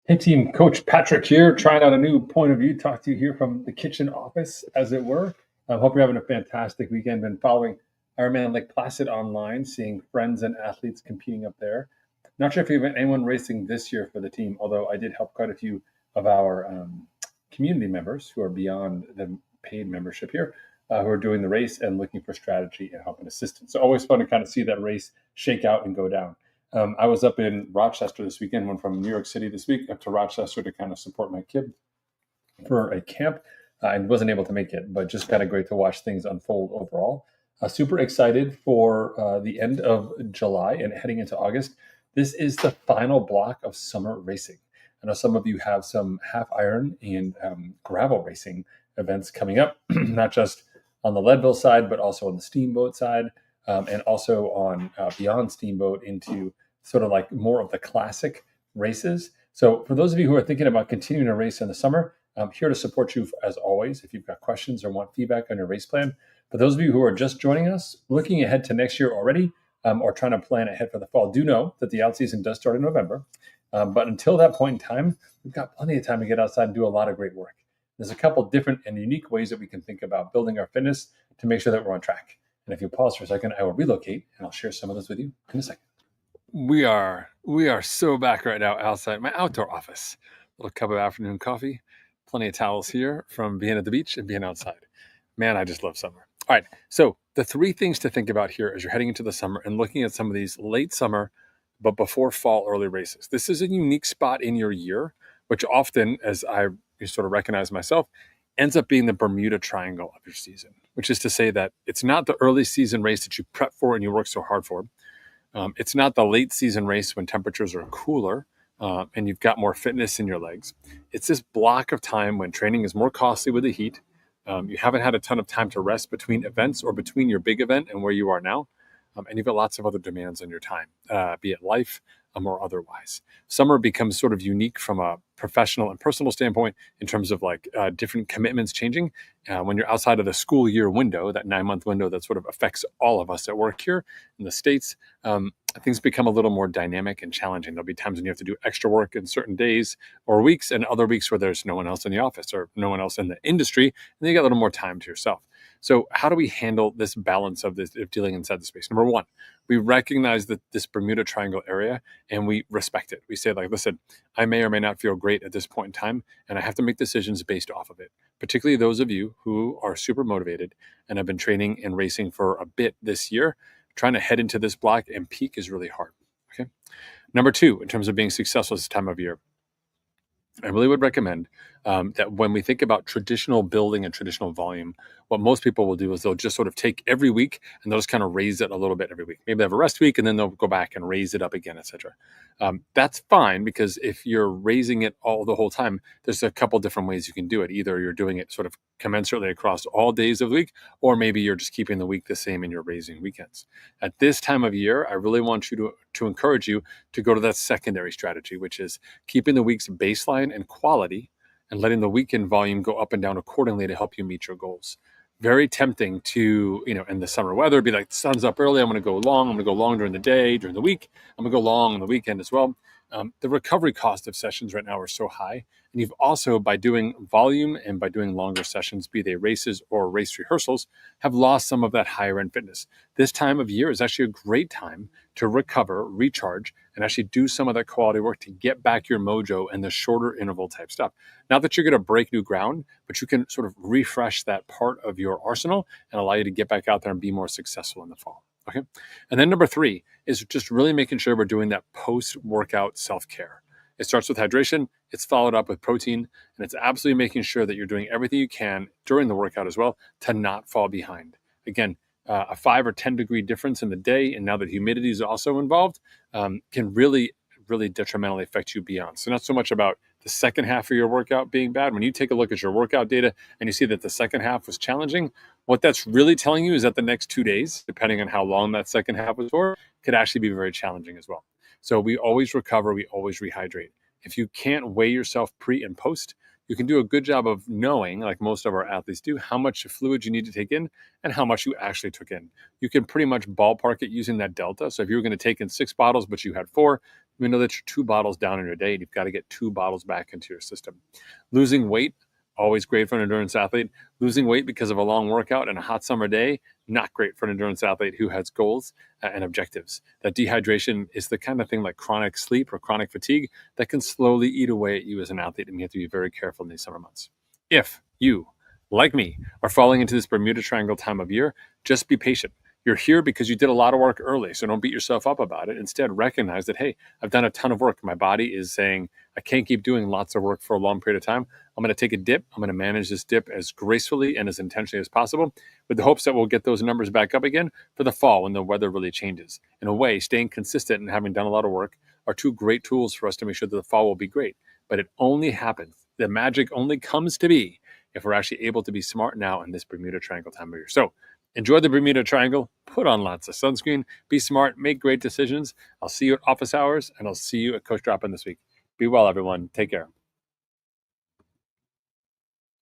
Hey team, Coach Patrick here, trying out a new point of view. Talk to you here from the kitchen office, as it were. I hope you're having a fantastic weekend. Been following Ironman Lake Placid online, seeing friends and athletes competing up there. Not sure if you've anyone racing this year for the team, although I did help quite a few of our community members who are beyond the paid membership here, who are doing the race and looking for strategy and help and assistance. So always fun to kind of see that race shake out and go down. I was up in Rochester this weekend, went from New York City this week up to Rochester to kind of support my kid for a camp. And wasn't able to make it, but just kind of great to watch things unfold overall. Super excited for the end of July and heading into August. This is the final block of summer racing. I know some of you have some half iron and gravel racing events coming up, not just on the Leadville side, but also on the Steamboat side, and also on beyond Steamboat into sort of like more of the classic races. So for those of you who are thinking about continuing a race in the summer, I'm here to support you as always if you've got questions or want feedback on your race plan. For those of you who are just joining us, looking ahead to next year already, or trying to plan ahead for the fall, do know that the out season does start in November. But until that point in time, we've got plenty of time to get outside and do a lot of great work. There's a couple different and unique ways that we can think about building our fitness to make sure that we're on track. And if you pause for a second, I will relocate and I'll share some of those with you in a second. We are so back right now outside my outdoor office. A little cup of afternoon coffee, plenty of towels here from being at the beach and being outside. Man, I just love summer. All right, so the three things to think about here as you're heading into the summer and looking at some of these late summer, but before fall early races. This is a unique spot in your year, which often, as I sort of recognize myself, ends up being the Bermuda Triangle of your season, which is to say that it's not the early season race that you prep for and you work so hard for. It's not the late season race when temperatures are cooler and you've got more fitness in your legs. It's this block of time when training is more costly with the heat. You haven't had a ton of time to rest between events or between your big event and where you are now. And you've got lots of other demands on your time, be it life or otherwise. Summer becomes sort of unique from a professional and personal standpoint in terms of like different commitments changing. When you're outside of the school year window, that 9-month window that sort of affects all of us at work here in the States, things become a little more dynamic and challenging. There'll be times when you have to do extra work in certain days or weeks and other weeks where there's no one else in the office or no one else in the industry, and then you got a little more time to yourself. So how do we handle this balance of dealing inside the space? Number one, we recognize that this Bermuda Triangle area and we respect it. We say like, listen, I may or may not feel great at this point in time, and I have to make decisions based off of it. Particularly those of you who are super motivated and have been training and racing for a bit this year, trying to head into this block and peak is really hard. Okay. Number two, in terms of being successful this time of year, I really would recommend that when we think about traditional building and traditional volume, what most people will do is they'll just sort of take every week and they'll just kind of raise it a little bit every week. Maybe they have a rest week and then they'll go back and raise it up again, etc. That's fine because if you're raising it all the whole time, there's a couple different ways you can do it. Either you're doing it sort of commensurately across all days of the week, or maybe you're just keeping the week the same and you're raising weekends. At this time of year, I really want you to encourage you to go to that secondary strategy, which is keeping the week's baseline and quality and letting the weekend volume go up and down accordingly to help you meet your goals. Very tempting to, in the summer weather, be like, the sun's up early, I'm going to go long. I'm going to go long during the day, during the week. I'm going to go long on the weekend as well. The recovery cost of sessions right now are so high. And you've also, by doing volume and by doing longer sessions, be they races or race rehearsals, have lost some of that higher end fitness. This time of year is actually a great time to recover, recharge, and actually do some of that quality work to get back your mojo and the shorter interval type stuff. Not that you're going to break new ground, but you can sort of refresh that part of your arsenal and allow you to get back out there and be more successful in the fall. Okay. And then number three is just really making sure we're doing that post-workout self-care. It starts with hydration, it's followed up with protein, and it's absolutely making sure that you're doing everything you can during the workout as well to not fall behind. Again, a 5 or 10 degree difference in the day, and now that humidity is also involved, can really detrimentally affect you beyond. So not so much about the second half of your workout being bad. When you take a look at your workout data and you see that the second half was challenging, what that's really telling you is that the next 2 days, depending on how long that second half was for, could actually be very challenging as well. So we always recover, we always rehydrate. If you can't weigh yourself pre and post, you can do a good job of knowing, like most of our athletes do, how much fluid you need to take in and how much you actually took in. You can pretty much ballpark it using that delta. So if you were going to take in 6 bottles, but you had 4, you know that you're 2 bottles down in your day, and you've got to get 2 bottles back into your system. Losing weight, always great for an endurance athlete. Losing weight because of a long workout and a hot summer day, not great for an endurance athlete who has goals and objectives. That dehydration is the kind of thing like chronic sleep or chronic fatigue that can slowly eat away at you as an athlete, and you have to be very careful in these summer months. If you, like me, are falling into this Bermuda Triangle time of year, just be patient. You're here because you did a lot of work early, so don't beat yourself up about it. Instead, recognize that, hey, I've done a ton of work. My body is saying, I can't keep doing lots of work for a long period of time. I'm going to take a dip. I'm going to manage this dip as gracefully and as intentionally as possible, with the hopes that we'll get those numbers back up again for the fall when the weather really changes. In a way, staying consistent and having done a lot of work are 2 great tools for us to make sure that the fall will be great. But it only happens, the magic only comes to be if we're actually able to be smart now in this Bermuda Triangle time of year. So enjoy the Bermuda Triangle, put on lots of sunscreen, be smart, make great decisions. I'll see you at office hours, and I'll see you at Coach Drop-In this week. Be well, everyone. Take care.